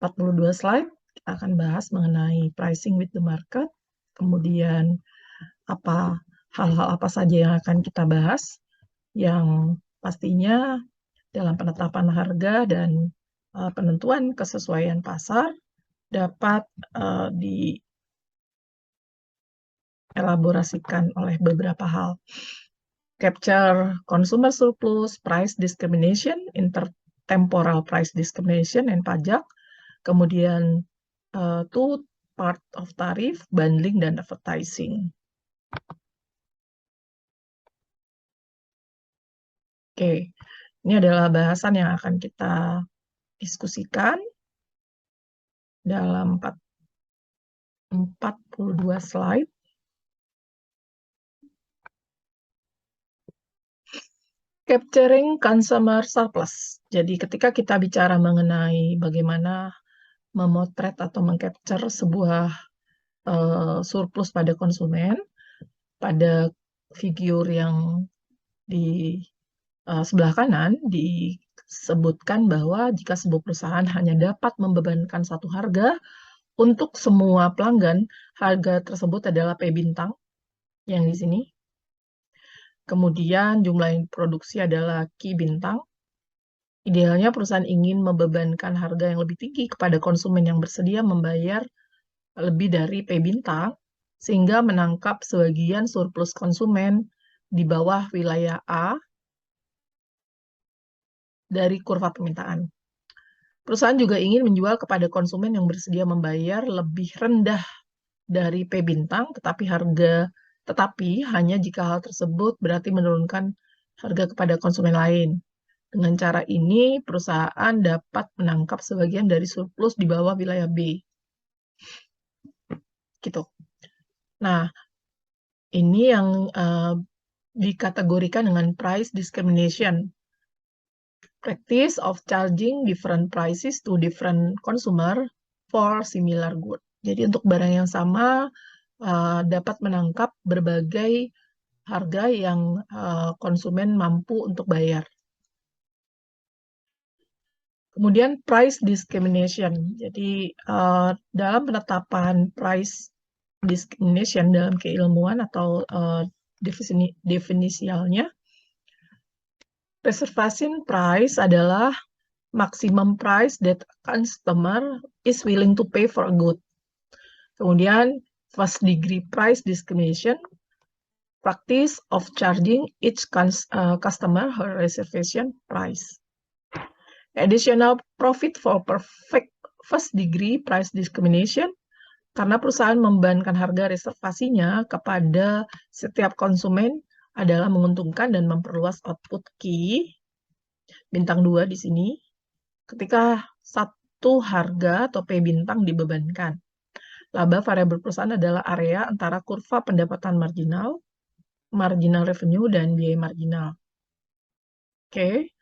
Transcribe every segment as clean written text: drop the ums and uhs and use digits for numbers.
42 slide, kita akan bahas mengenai pricing with the market, kemudian hal-hal apa saja yang akan kita bahas, yang pastinya dalam penetapan harga dan penentuan kesesuaian pasar dapat dielaborasikan oleh beberapa hal. Capture consumer surplus, price discrimination, intertemporal price discrimination, dan pajak. Kemudian two part of tarif, bundling, dan advertising. Oke, ini adalah bahasan yang akan kita diskusikan dalam 42 slide. Capturing consumer surplus. Jadi ketika kita bicara mengenai bagaimana memotret atau mengcapture sebuah surplus pada konsumen, pada figur yang di sebelah kanan disebutkan bahwa jika sebuah perusahaan hanya dapat membebankan satu harga untuk semua pelanggan, harga tersebut adalah P bintang yang di sini. Kemudian jumlah yang diproduksi adalah Q bintang. Idealnya perusahaan ingin membebankan harga yang lebih tinggi kepada konsumen yang bersedia membayar lebih dari P bintang, sehingga menangkap sebagian surplus konsumen di bawah wilayah A dari kurva permintaan. Perusahaan juga ingin menjual kepada konsumen yang bersedia membayar lebih rendah dari P bintang, tetapi hanya jika hal tersebut berarti menurunkan harga kepada konsumen lain. Dengan cara ini, perusahaan dapat menangkap sebagian dari surplus di bawah wilayah B. Gitu. Nah, ini yang dikategorikan dengan price discrimination. Practice of charging different prices to different consumer for similar good. Jadi untuk barang yang sama dapat menangkap berbagai harga yang konsumen mampu untuk bayar. Kemudian price discrimination. Jadi dalam penetapan price discrimination dalam keilmuan atau definisialnya, reservation price adalah maximum price that customer is willing to pay for a good. Kemudian first degree price discrimination, practice of charging each customer her reservation price. Additional profit for perfect first degree price discrimination, karena perusahaan membebankan harga reservasinya kepada setiap konsumen adalah menguntungkan dan memperluas output key bintang 2 di sini ketika satu harga atau P bintang dibebankan. Laba variabel perusahaan adalah area antara kurva pendapatan marginal, marginal revenue, dan biaya marginal. Oke.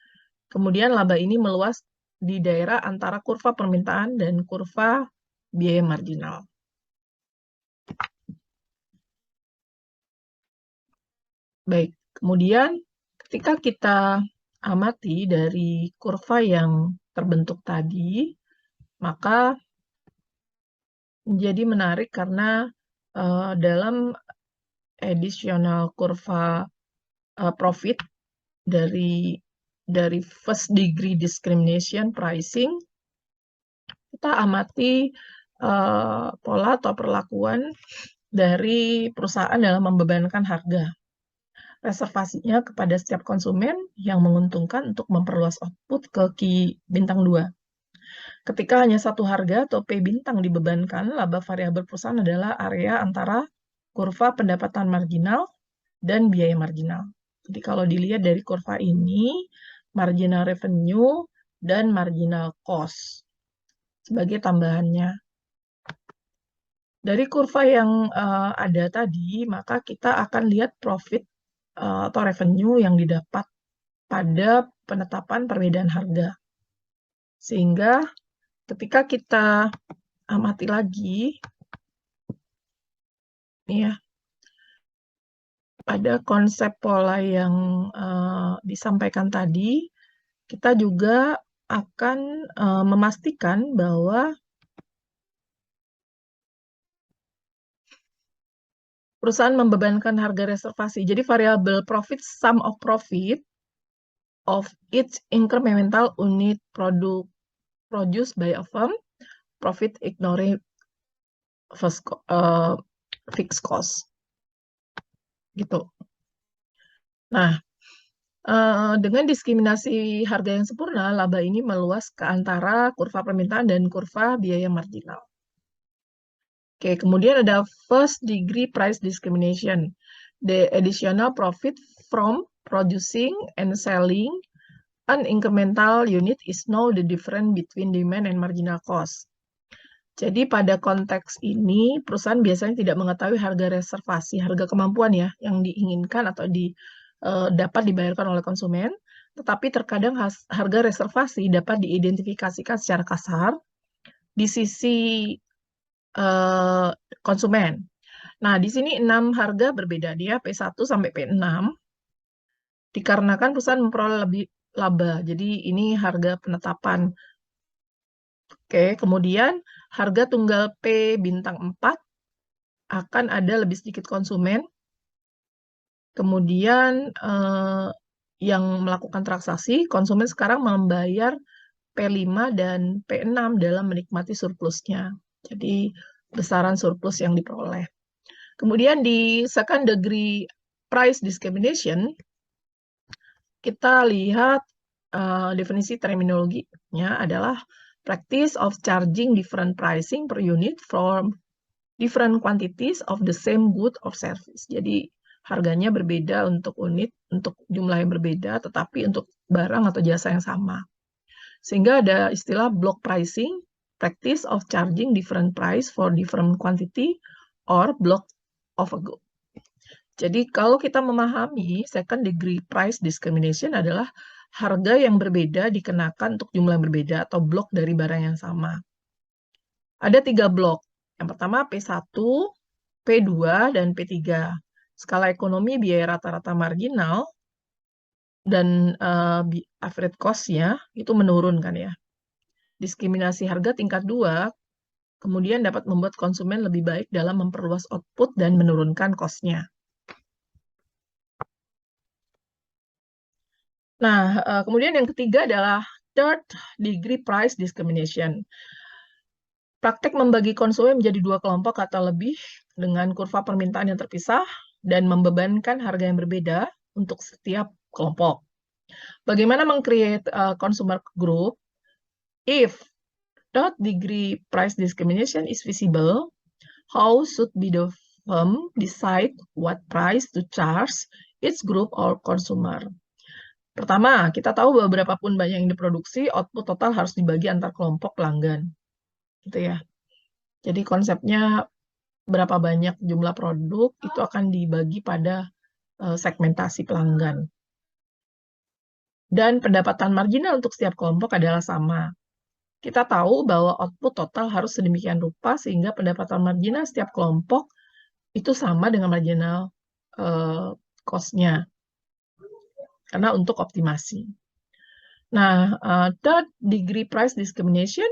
Kemudian laba ini meluas di daerah antara kurva permintaan dan kurva biaya marginal. Baik, kemudian ketika kita amati dari kurva yang terbentuk tadi, maka menjadi menarik karena dalam additional kurva profit dari first degree discrimination pricing, kita amati pola atau perlakuan dari perusahaan dalam membebankan harga. Reservasinya kepada setiap konsumen yang menguntungkan untuk memperluas output ke Q bintang 2. Ketika hanya satu harga atau P bintang dibebankan, laba variabel perusahaan adalah area antara kurva pendapatan marginal dan biaya marginal. Jadi kalau dilihat dari kurva ini, marginal revenue dan marginal cost sebagai tambahannya. Dari kurva yang ada tadi, maka kita akan lihat profit atau revenue yang didapat pada penetapan perbedaan harga. Sehingga ketika kita amati lagi, ya, pada konsep pola yang disampaikan tadi, kita juga akan memastikan bahwa perusahaan membebankan harga reservasi. Jadi variable profit, sum of profit of each incremental unit product produced by a firm, profit ignoring fixed cost. Gitu. Nah, dengan diskriminasi harga yang sempurna, laba ini meluas ke antara kurva permintaan dan kurva biaya marginal. Oke, kemudian ada first degree price discrimination. The additional profit from producing and selling an incremental unit is now the difference between demand and marginal cost. Jadi pada konteks ini, perusahaan biasanya tidak mengetahui harga reservasi, harga kemampuan ya, yang diinginkan atau dapat dibayarkan oleh konsumen, tetapi terkadang harga reservasi dapat diidentifikasikan secara kasar di sisi konsumen. Nah, di sini 6 harga berbeda dia, P1 sampai P6, dikarenakan perusahaan memperoleh lebih laba. Jadi ini harga penetapan. Oke, kemudian harga tunggal P bintang 4 akan ada lebih sedikit konsumen. Kemudian yang melakukan transaksi, konsumen sekarang membayar P5 dan P6 dalam menikmati surplusnya. Jadi besaran surplus yang diperoleh. Kemudian di second degree price discrimination, kita lihat definisi terminologinya adalah practice of charging different pricing per unit from different quantities of the same good or service. Jadi harganya berbeda untuk unit, untuk jumlah yang berbeda, tetapi untuk barang atau jasa yang sama. Sehingga ada istilah block pricing, practice of charging different price for different quantity or block of a good. Jadi kalau kita memahami second degree price discrimination adalah harga yang berbeda dikenakan untuk jumlah yang berbeda atau blok dari barang yang sama. Ada 3 blok. Yang pertama P1, P2, dan P3. Skala ekonomi biaya rata-rata marginal dan average cost-nya itu menurun kan ya. Diskriminasi harga tingkat 2 kemudian dapat membuat konsumen lebih baik dalam memperluas output dan menurunkan cost-nya. Nah, kemudian yang ketiga adalah third degree price discrimination. Praktek membagi konsumen menjadi 2 kelompok atau lebih dengan kurva permintaan yang terpisah dan membebankan harga yang berbeda untuk setiap kelompok. Bagaimana meng-create consumer group? If third degree price discrimination is visible, how should be the firm decide what price to charge each group or consumer? Pertama, kita tahu bahwa berapapun banyak yang diproduksi, output total harus dibagi antar kelompok pelanggan. Gitu ya. Jadi konsepnya berapa banyak jumlah produk itu akan dibagi pada segmentasi pelanggan. Dan pendapatan marginal untuk setiap kelompok adalah sama. Kita tahu bahwa output total harus sedemikian rupa sehingga pendapatan marginal setiap kelompok itu sama dengan marginal cost-nya. Karena untuk optimasi. Nah, third degree price discrimination,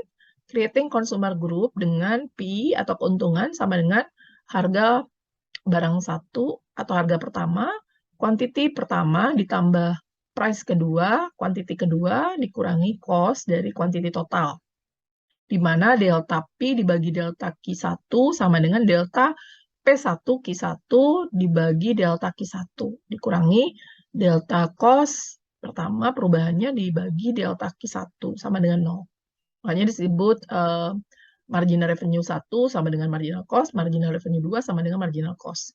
creating consumer group dengan P atau keuntungan sama dengan harga barang satu atau harga pertama, quantity pertama ditambah price kedua, quantity kedua dikurangi cost dari quantity total. Di mana delta P dibagi delta Q1 sama dengan delta P1 Q1 dibagi delta Q1 dikurangi delta cost pertama perubahannya dibagi delta Q1 sama dengan 0. Makanya disebut marginal revenue 1 sama dengan marginal cost, marginal revenue 2 sama dengan marginal cost.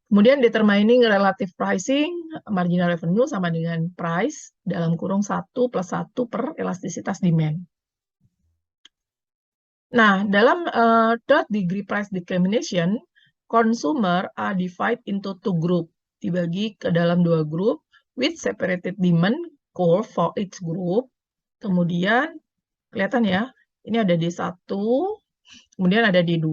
Kemudian determining relative pricing, marginal revenue sama dengan price dalam kurung 1 plus 1 per elastisitas demand. Nah, dalam third degree price discrimination, consumer are divided into 2 group, dibagi ke dalam 2 grup with separated demand curve for each group. Kemudian kelihatan ya, ini ada D1, kemudian ada D2.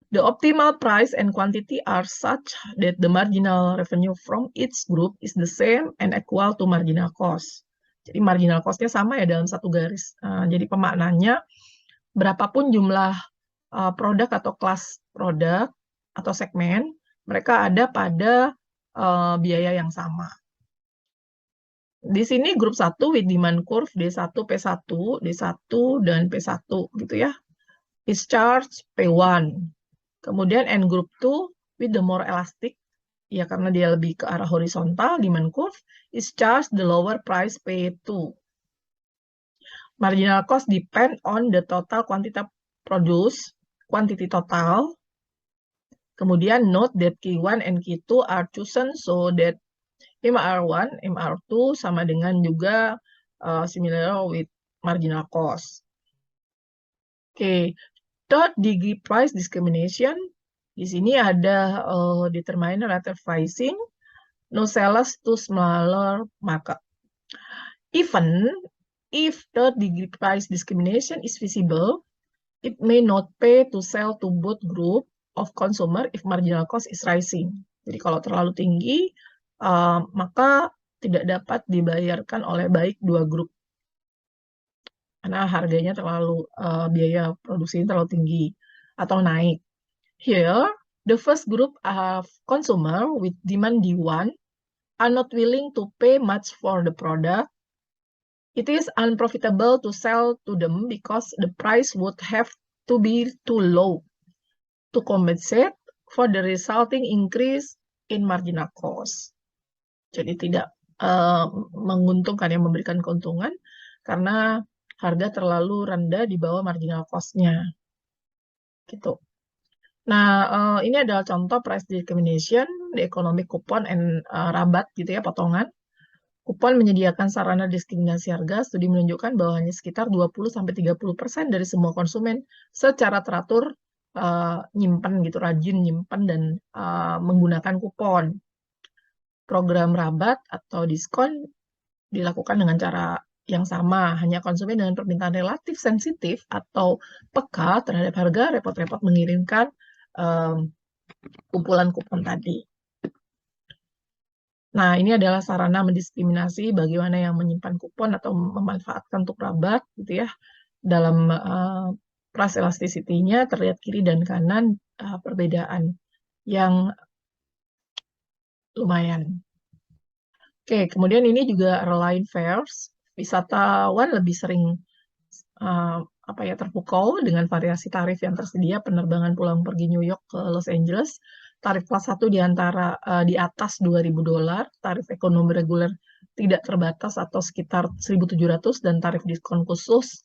The optimal price and quantity are such that the marginal revenue from each group is the same and equal to marginal cost. Jadi marginal cost-nya sama ya dalam satu garis. Jadi pemaknanya, berapapun jumlah produk atau kelas produk atau segmen, mereka ada pada biaya yang sama. Di sini grup 1 with demand curve D1, P1, D1, dan P1 gitu ya. Is charge P1. Kemudian N group 2 with the more elastic, ya karena dia lebih ke arah horizontal, demand curve, is charge the lower price P2. Marginal cost depend on the total quantity produced, quantity total. Kemudian note that Q1 and Q2 are chosen so that MR1, MR2 sama dengan juga similar with marginal cost. Oke, third degree price discrimination. Di sini ada determine relative pricing, no sellers to smaller market. Even if third degree price discrimination is visible, it may not pay to sell to both group of consumer if marginal cost is rising. Jadi kalau terlalu tinggi, maka tidak dapat dibayarkan oleh baik dua grup karena harganya terlalu biaya produksinya terlalu tinggi atau naik. Here, the first group of consumer with demand D1 are not willing to pay much for the product. It is unprofitable to sell to them because the price would have to be too low to compensate for the resulting increase in marginal cost. Jadi tidak menguntungkan, yang memberikan keuntungan karena harga terlalu rendah di bawah marginal cost-nya. Gitu. Nah, ini adalah contoh price discrimination, the economic coupon and rabat gitu ya, potongan. Kupon menyediakan sarana diskriminasi harga. Studi menunjukkan bahwa hanya sekitar 20-30% dari semua konsumen secara teratur nyimpen gitu, rajin nyimpen dan menggunakan kupon. Program rabat atau diskon dilakukan dengan cara yang sama, hanya konsumen dengan permintaan relatif sensitif atau peka terhadap harga repot-repot mengirimkan kumpulan kupon tadi. Nah, ini adalah sarana mendiskriminasi bagaimana yang menyimpan kupon atau memanfaatkan untuk rabat gitu ya. Dalam price elasticity-nya terlihat kiri dan kanan perbedaan yang lumayan. Oke, kemudian ini juga airline fares. Wisatawan lebih sering terpukau dengan variasi tarif yang tersedia penerbangan pulang pergi New York ke Los Angeles. Tarif kelas 1 di atas $2.000, tarif ekonomi reguler tidak terbatas atau sekitar 1.700 dan tarif diskon khusus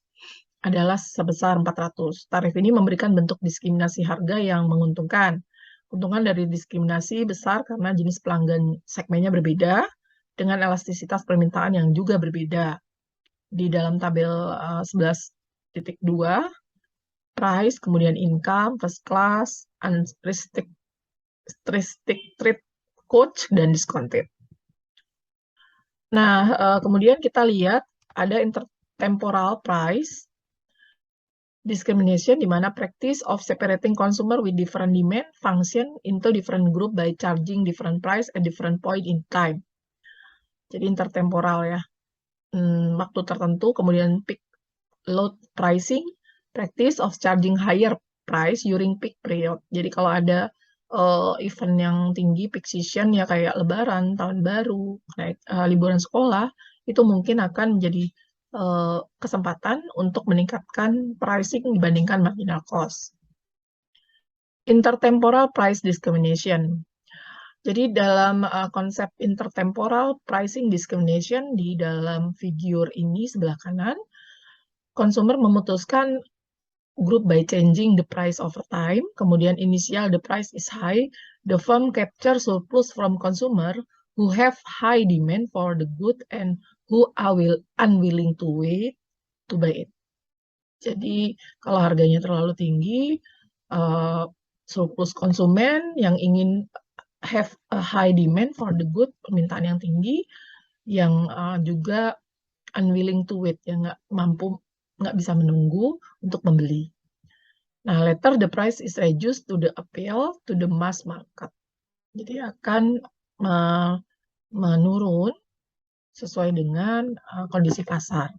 adalah sebesar 400. Tarif ini memberikan bentuk diskriminasi harga yang menguntungkan. Keuntungan dari diskriminasi besar karena jenis pelanggan segmennya berbeda dengan elastisitas permintaan yang juga berbeda. Di dalam tabel 11.2, price, kemudian income, first class, unrestricted trip, coach, dan discounted. Nah, kemudian kita lihat ada intertemporal price discrimination, di mana practice of separating consumer with different demand function into different group by charging different price at different point in time. Jadi intertemporal ya. Waktu tertentu, kemudian peak load pricing, practice of charging higher price during peak period. Jadi kalau ada event yang tinggi, peak season ya kayak lebaran, tahun baru, liburan sekolah, itu mungkin akan menjadi kesempatan untuk meningkatkan pricing dibandingkan marginal cost. Intertemporal price discrimination. Jadi dalam konsep intertemporal pricing discrimination di dalam figure ini sebelah kanan, konsumer memutuskan group by changing the price over time, kemudian initial the price is high, the firm capture surplus from consumer who have high demand for the good and who are unwilling to wait to buy it. Jadi kalau harganya terlalu tinggi, surplus konsumen yang ingin have a high demand for the good, permintaan yang tinggi, yang juga unwilling to wait, yang nggak bisa menunggu untuk membeli. Nah, later the price is reduced to the appeal to the mass market. Jadi akan menurun sesuai dengan kondisi pasar.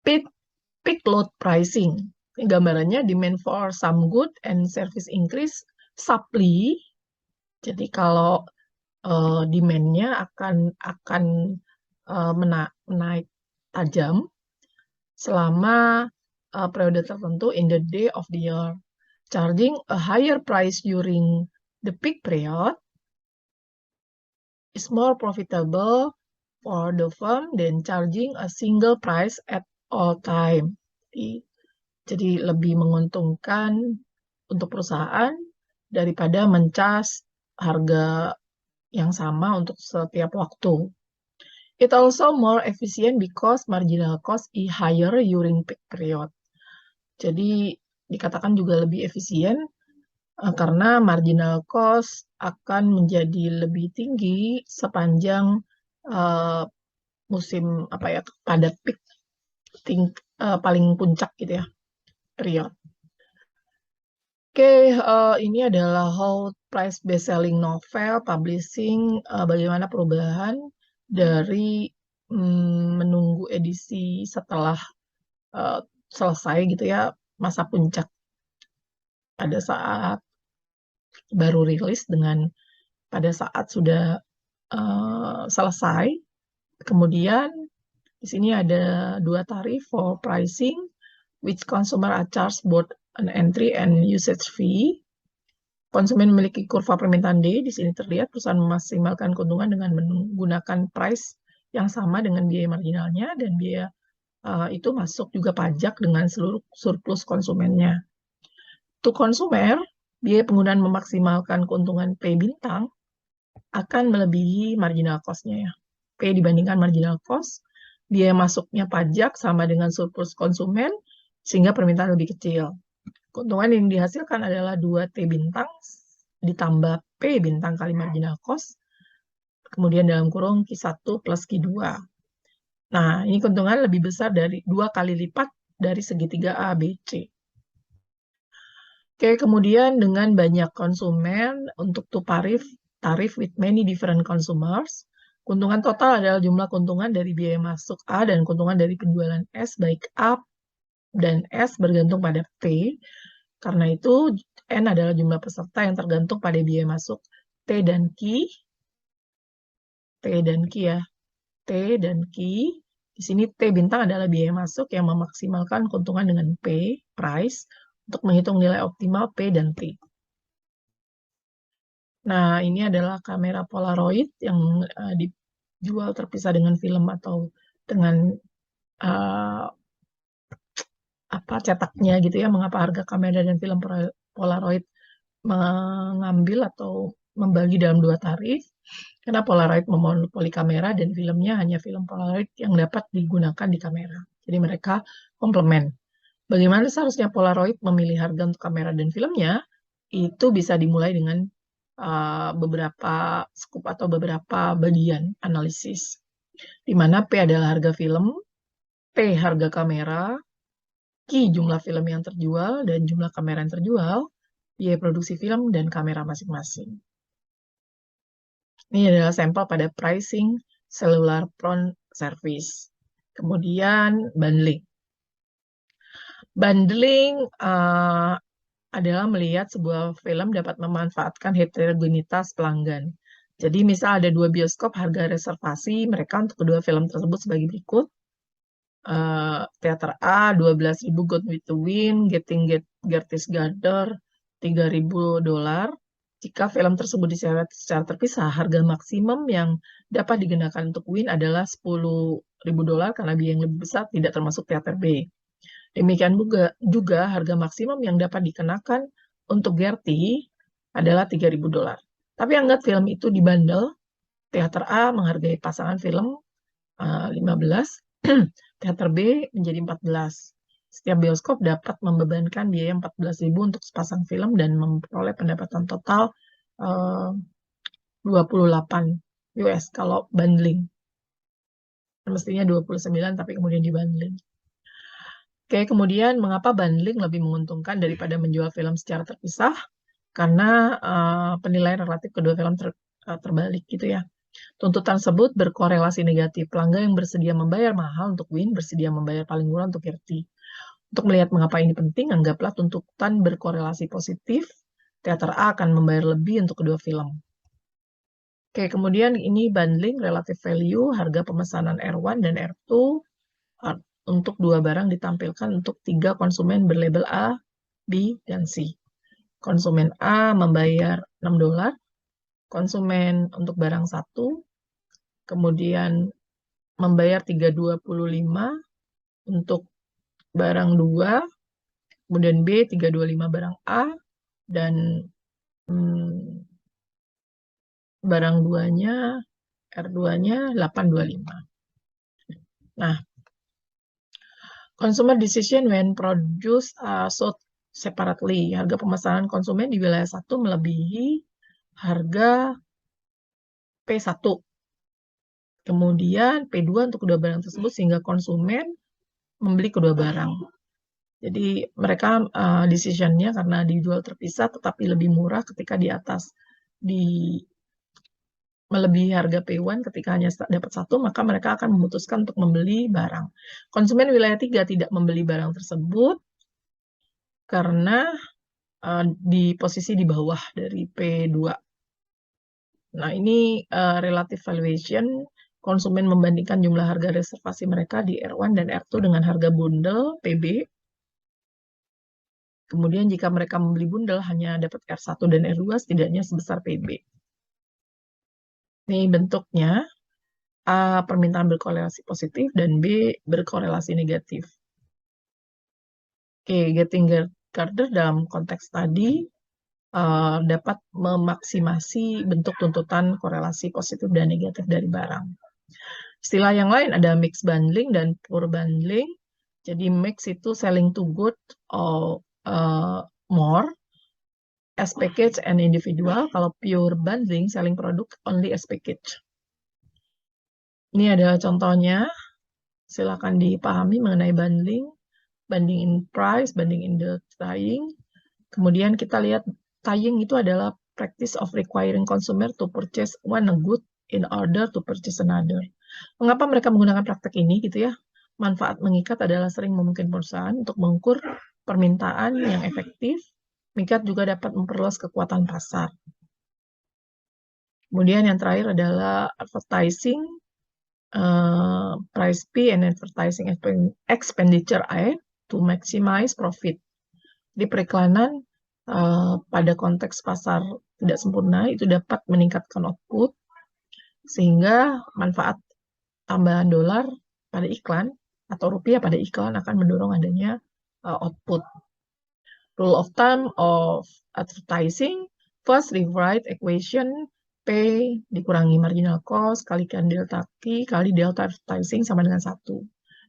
Peak load pricing. Ini gambarannya demand for some good and service increase, supply. Jadi kalau demand-nya akan menaik tajam selama periode tertentu in the day of the year. Charging a higher price during the peak period is more profitable for the firm than charging a single price at all time. Jadi lebih menguntungkan untuk perusahaan daripada mencas harga yang sama untuk setiap waktu. It also more efficient because marginal cost is higher during peak period. Jadi dikatakan juga lebih efisien karena marginal cost akan menjadi lebih tinggi sepanjang musim pada peak paling puncak gitu ya, period. Oke, ini adalah How Price Best-Selling Novel Publishing, bagaimana perubahan dari menunggu edisi setelah selesai gitu ya, masa puncak pada saat baru rilis dengan pada saat sudah selesai. Kemudian di sini ada 2 tarif for pricing, which consumer are charged both an entry and usage fee. Konsumen memiliki kurva permintaan D. Di sini terlihat perusahaan memaksimalkan keuntungan dengan menggunakan price yang sama dengan biaya marginalnya, dan biaya itu masuk juga pajak dengan seluruh surplus konsumennya. Untuk konsumer, biaya penggunaan memaksimalkan keuntungan P bintang akan melebihi marginal cost-nya ya. P dibandingkan marginal cost, biaya masuknya pajak sama dengan surplus konsumen, sehingga permintaan lebih kecil. Keuntungan yang dihasilkan adalah 2T bintang ditambah P bintang kali marginal cost, kemudian dalam kurung Q1 plus Q2. Nah, ini keuntungan lebih besar dari 2 kali lipat dari segitiga ABC. Oke, kemudian dengan banyak konsumen untuk tarif with many different consumers, keuntungan total adalah jumlah keuntungan dari biaya masuk A dan keuntungan dari penjualan S, baik A dan S bergantung pada P. Karena itu, N adalah jumlah peserta yang tergantung pada biaya masuk T dan Q. T dan Q ya. T dan Q. Di sini T bintang adalah biaya masuk yang memaksimalkan keuntungan dengan P, price, untuk menghitung nilai optimal P dan T. Nah, ini adalah kamera Polaroid yang dijual terpisah dengan film atau dengan cetaknya gitu ya. Mengapa harga kamera dan film Polaroid mengambil atau membagi dalam 2 tarif? Karena Polaroid memonopoli kamera dan filmnya hanya film Polaroid yang dapat digunakan di kamera. Jadi mereka komplement. Bagaimana seharusnya Polaroid memilih harga untuk kamera dan filmnya? Itu bisa dimulai dengan beberapa scoop atau beberapa bagian analisis. Di mana P adalah harga film, T harga kamera, Q jumlah film yang terjual dan jumlah kamera yang terjual, biaya produksi film dan kamera masing-masing. Ini adalah sampel pada pricing cellular phone service. Kemudian bundling. Bundling adalah melihat sebuah film dapat memanfaatkan heterogenitas pelanggan. Jadi misal ada 2 bioskop, harga reservasi mereka untuk kedua film tersebut sebagai berikut. Teater A 12.000 Gone with the Wind, Getting Gertis Garter $3.000. Jika film tersebut diseret secara terpisah, harga maksimum yang dapat digunakan untuk Win adalah $10.000 karena biaya yang lebih besar tidak termasuk teater B. Demikian juga harga maksimum yang dapat dikenakan untuk Gerti adalah $3.000. Tapi anggap film itu dibundle, teater A menghargai pasangan film 15, teater B menjadi 14. Setiap bioskop dapat membebankan biaya 14.000 untuk sepasang film dan memperoleh pendapatan total 28 US kalau bundling. Mestinya 29 tapi kemudian dibundling. Oke, kemudian mengapa bundling lebih menguntungkan daripada menjual film secara terpisah? Karena penilaian relatif kedua film terbalik gitu ya. Tuntutan tersebut berkorelasi negatif. Pelanggan yang bersedia membayar mahal untuk win, bersedia membayar paling murah untuk RT. Untuk melihat mengapa ini penting, anggaplah tuntutan berkorelasi positif. Teater A akan membayar lebih untuk kedua film. Oke, kemudian ini bundling relative value, harga pemesanan R1 dan R2 untuk dua barang ditampilkan untuk 3 konsumen berlabel A, B, dan C. Konsumen A membayar $6, konsumen untuk barang 1, kemudian membayar 325 untuk barang 2, kemudian B 325 barang A, dan barang 2-nya, R2-nya 825. Nah, consumer decision when produced sold separately. Harga pemesanan konsumen di wilayah 1 melebihi harga P1. Kemudian P2 untuk kedua barang tersebut sehingga konsumen membeli kedua barang. Jadi mereka decision-nya karena dijual terpisah tetapi lebih murah ketika di atas melebihi harga P1 ketika hanya dapat 1, maka mereka akan memutuskan untuk membeli barang. Konsumen wilayah 3 tidak membeli barang tersebut karena di posisi di bawah dari P2. Nah, ini relative valuation. Konsumen membandingkan jumlah harga reservasi mereka di R1 dan R2 dengan harga bundle PB. Kemudian jika mereka membeli bundle hanya dapat R1 dan R2 setidaknya sebesar PB. Ini bentuknya. A permintaan berkorelasi positif dan B berkorelasi negatif. Oke, getting Gardner dalam konteks tadi dapat memaksimasi bentuk tuntutan korelasi positif dan negatif dari barang. Istilah yang lain ada mixed bundling dan pure bundling. Jadi mix itu selling two good or more as package and individual. Kalau pure bundling selling product only as package. Ini ada contohnya. Silakan dipahami mengenai bundling. Banding in price, banding in the tying. Kemudian kita lihat tying itu adalah practice of requiring consumer to purchase one good in order to purchase another. Mengapa mereka menggunakan praktek ini gitu ya? Manfaat mengikat adalah sering memungkinkan perusahaan untuk mengukur permintaan yang efektif. Mengikat juga dapat memperluas kekuatan pasar. Kemudian yang terakhir adalah advertising, price P and advertising expenditure A to maximize profit. Di periklanan pada konteks pasar tidak sempurna itu dapat meningkatkan output sehingga manfaat tambahan dolar pada iklan atau rupiah pada iklan akan mendorong adanya output. Rule of thumb of advertising, first rewrite equation P dikurangi marginal cost kalikan delta T kali delta advertising sama dengan 1.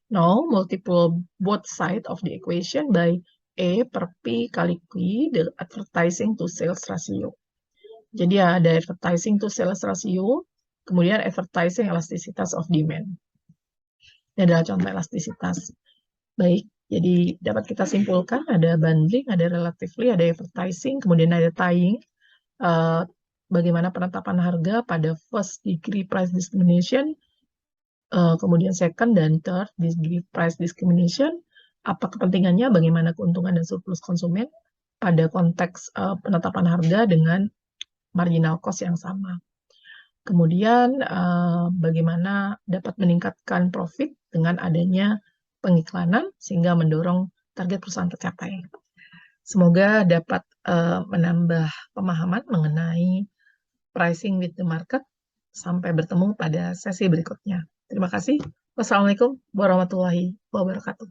Now, multiple both side of the equation by E per P kali Q, the advertising to sales ratio. Jadi ada advertising to sales ratio, kemudian advertising elasticitas of demand. Ini adalah contoh elastisitas. Baik, jadi dapat kita simpulkan ada bundling, ada relatively, ada advertising, kemudian ada tying. Bagaimana penetapan harga pada first degree price discrimination, kemudian second dan third degree price discrimination, apa kepentingannya, bagaimana keuntungan dan surplus konsumen pada konteks penetapan harga dengan marginal cost yang sama. Kemudian bagaimana dapat meningkatkan profit dengan adanya pengiklanan sehingga mendorong target perusahaan tercapai. Semoga dapat menambah pemahaman mengenai pricing with the market. Sampai bertemu pada sesi berikutnya. Terima kasih. Wassalamualaikum warahmatullahi wabarakatuh.